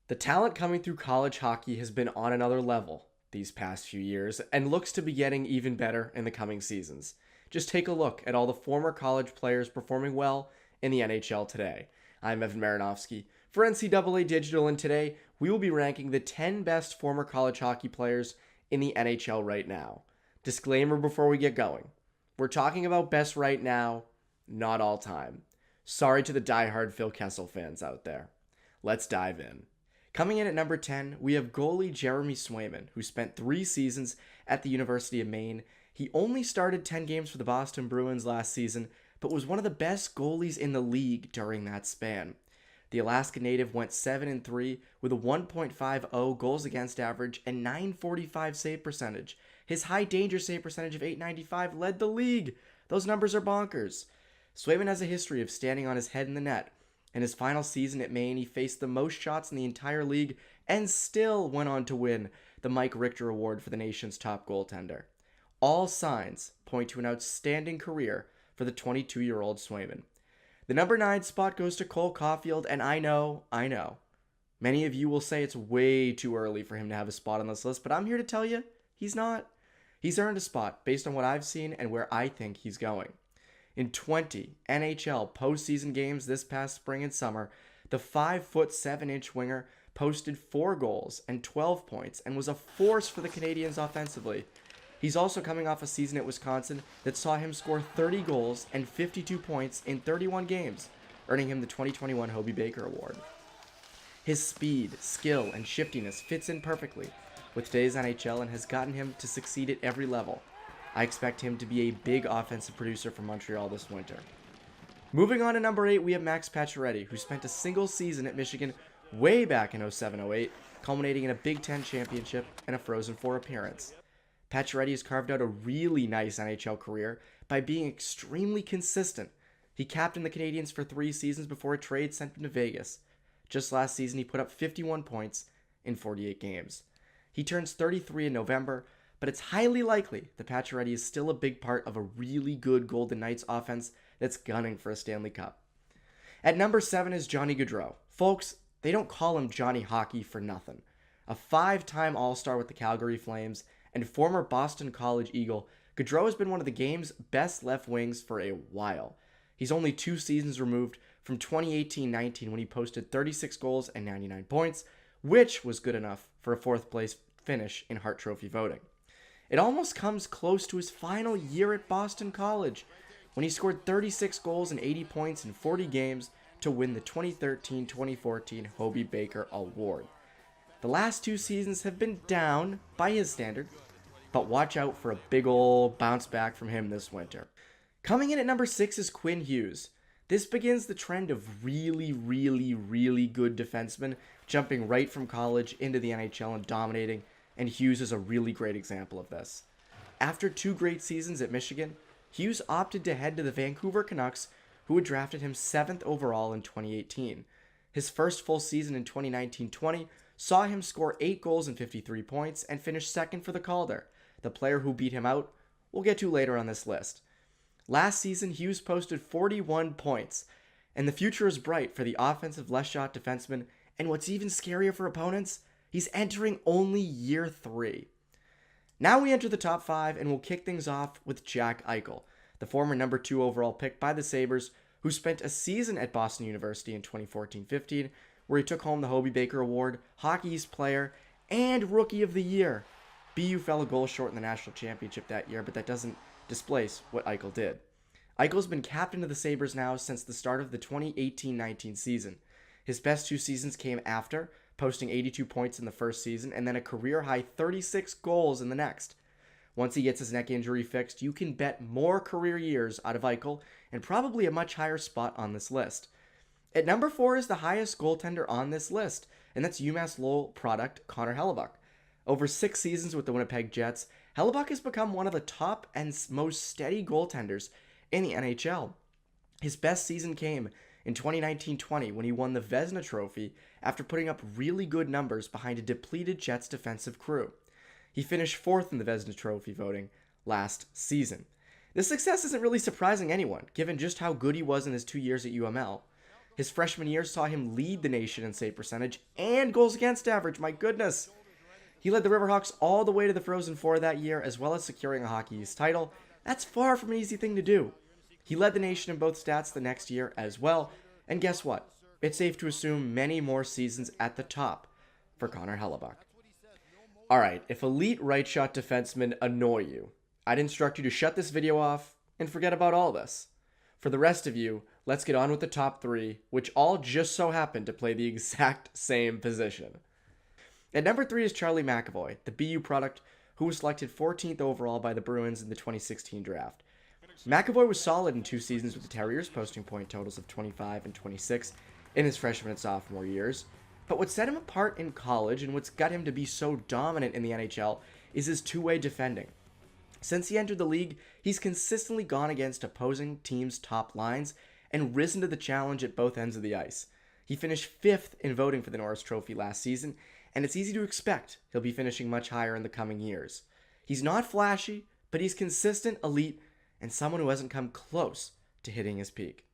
The talent coming through college hockey has been on another level these past few years and looks to be getting even better in the coming seasons. Just take a look at all the former college players performing well in the NHL today. I'm Evan Marinofsky for NCAA Digital, and today we will be ranking the 10 best former college hockey players in the NHL right now. Disclaimer before we get going. We're talking about best right now, not all time. Sorry to the diehard Phil Kessel fans out there. Let's dive in. Coming in at number 10, we have goalie Jeremy Swayman, who spent 3 seasons at the University of Maine. He only started 10 games for the Boston Bruins last season, but was one of the best goalies in the league during that span. The Alaska native went 7-3 with a 1.50 goals against average and 945 save percentage. His high danger save percentage of 895 led the league. Those numbers are bonkers. Swayman has a history of standing on his head in the net. In his final season at Maine, he faced the most shots in the entire league and still went on to win the Mike Richter Award for the nation's top goaltender. All signs point to an outstanding career for the 22-year-old Swayman. The number 9 spot goes to Cole Caufield, and I know, many of you will say it's way too early for him to have a spot on this list, but I'm here to tell you, he's not. He's earned a spot based on what I've seen and where I think he's going. In 20 NHL postseason games this past spring and summer, the 5'7" winger posted 4 goals and 12 points and was a force for the Canadiens offensively. He's also coming off a season at Wisconsin that saw him score 30 goals and 52 points in 31 games, earning him the 2021 Hellebuyck Baker Award. His speed, skill, and shiftiness fits in perfectly with today's NHL and has gotten him to succeed at every level. I expect him to be a big offensive producer for Montreal this winter. Moving on to number 8, we have Max Pacoretti, who spent a single season at Michigan way back in 07-08, culminating in a Big Ten championship and a Frozen Four appearance. Pacoretti has carved out a really nice NHL career by being extremely consistent. He captained the Canadiens for 3 seasons before a trade sent him to Vegas. Just last season, he put up 51 points in 48 games. He turns 33 in November, but it's highly likely that Pacoretti is still a big part of a really good Golden Knights offense that's gunning for a Stanley Cup. At number 7 is Johnny Gaudreau. Folks, they don't call him Johnny Hockey for nothing. A 5-time All-Star with the Calgary Flames and former Boston College Eagle, Gaudreau has been one of the game's best left wings for a while. He's only 2 seasons removed from 2018-19 when he posted 36 goals and 99 points, which was good enough for a 4th place finish in Hart Trophy voting. It almost comes close to his final year at Boston College, when he scored 36 goals and 80 points in 40 games to win the 2013-2014 Hellebuyck Baker Award. The last 2 seasons have been down by his standard, but watch out for a big ol' bounce back from him this winter. Coming in at number 6 is Quinn Hughes. This begins the trend of really good defensemen jumping right from college into the NHL and dominating, and Hughes is a really great example of this. After 2 great seasons at Michigan, Hughes opted to head to the Vancouver Canucks, who had drafted him 7th overall in 2018. His first full season in 2019-20 saw him score 8 goals and 53 points and finish 2nd for the Calder. The player who beat him out, we'll get to later on this list. Last season, Hughes posted 41 points, and the future is bright for the offensive left-shot defenseman, and what's even scarier for opponents, he's entering only year 3. Now we enter the top 5, and we'll kick things off with Jack Eichel, the former number 2 overall pick by the Sabres, who spent a season at Boston University in 2014-15, where he took home the Hellebuyck Baker Award, Hockey East Player, and Rookie of the Year. BU fell a goal short in the national championship that year, but that doesn't displace what Eichel did. Eichel's been captain of the Sabres now since the start of the 2018-19 season. His best 2 seasons came after, posting 82 points in the first season, and then a career-high 36 goals in the next. Once he gets his neck injury fixed, you can bet more career years out of Eichel, and probably a much higher spot on this list. At number 4 is the highest goaltender on this list, and that's UMass Lowell product Connor Hellebuyck. Over 6 seasons with the Winnipeg Jets, Hellebuyck has become one of the top and most steady goaltenders in the NHL. His best season came in 2019-20 when he won the Vezina Trophy after putting up really good numbers behind a depleted Jets defensive crew. He finished 4th in the Vezina Trophy voting last season. This success isn't really surprising anyone, given just how good he was in his 2 years at UML. His freshman year saw him lead the nation in save percentage and goals against average. My goodness. He led the Riverhawks all the way to the Frozen Four that year, as well as securing a Hockey East title. That's far from an easy thing to do. He led the nation in both stats the next year as well. And guess what? It's safe to assume many more seasons at the top for Connor Hellebuyck. Alright, if elite right shot defensemen annoy you, I'd instruct you to shut this video off and forget about all this. For the rest of you, let's get on with the top 3, which all just so happen to play the exact same position. At number 3 is Charlie McAvoy, the BU product who was selected 14th overall by the Bruins in the 2016 draft. McAvoy was solid in 2 seasons with the Terriers, posting point totals of 25 and 26 in his freshman and sophomore years. But what set him apart in college and what's got him to be so dominant in the NHL is his two-way defending. Since he entered the league, he's consistently gone against opposing teams' top lines and risen to the challenge at both ends of the ice. He finished 5th in voting for the Norris Trophy last season, and it's easy to expect he'll be finishing much higher in the coming years. He's not flashy, but he's consistent, elite, and someone who hasn't come close to hitting his peak.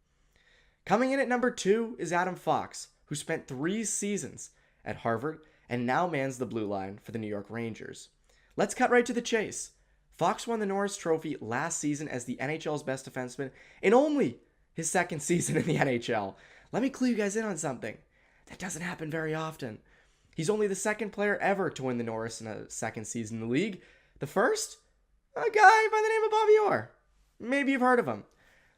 Coming in at number 2 is Adam Fox, who spent 3 seasons at Harvard and now mans the blue line for the New York Rangers. Let's cut right to the chase. Fox won the Norris Trophy last season as the NHL's best defenseman in only his 2nd season in the NHL. Let me clue you guys in on something. That doesn't happen very often. He's only the 2nd player ever to win the Norris in a 2nd season in the league. The first? A guy by the name of Bobby Orr. Maybe you've heard of him.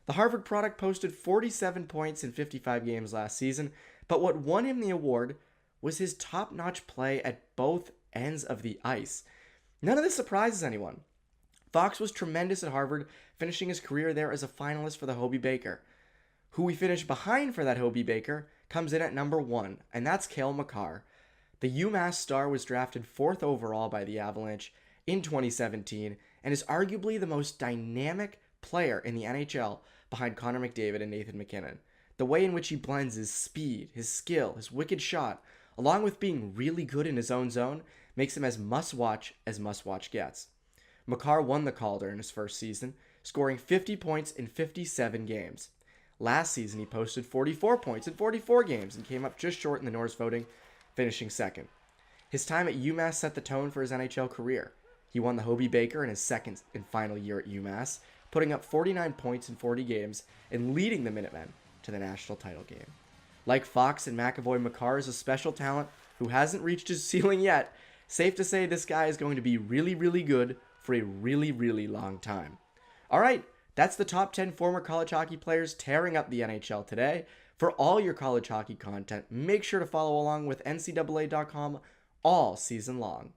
The Harvard product posted 47 points in 55 games last season, but what won him the award was his top-notch play at both ends of the ice. None of this surprises anyone. Fox was tremendous at Harvard, finishing his career there as a finalist for the Hobey Baker. Who we finished behind for that Hobey Baker comes in at number 1, and that's Cale Makar. The UMass star was drafted 4th overall by the Avalanche in 2017 and is arguably the most dynamic player in the NHL behind Connor McDavid and Nathan MacKinnon. The way in which he blends his speed, his skill, his wicked shot, along with being really good in his own zone, makes him as must-watch gets. Makar won the Calder in his first season, scoring 50 points in 57 games. Last season, he posted 44 points in 44 games and came up just short in the Norris voting, finishing 2nd. His time at UMass set the tone for his NHL career. He won the Hobey Baker in his 2nd and final year at UMass, putting up 49 points in 40 games and leading the Minutemen to the national title game. Like Fox and McAvoy, Makar is a special talent who hasn't reached his ceiling yet. Safe to say this guy is going to be really, really good for a really, really long time. Alright, that's the top 10 former college hockey players tearing up the NHL today. For all your college hockey content, make sure to follow along with NCAA.com all season long.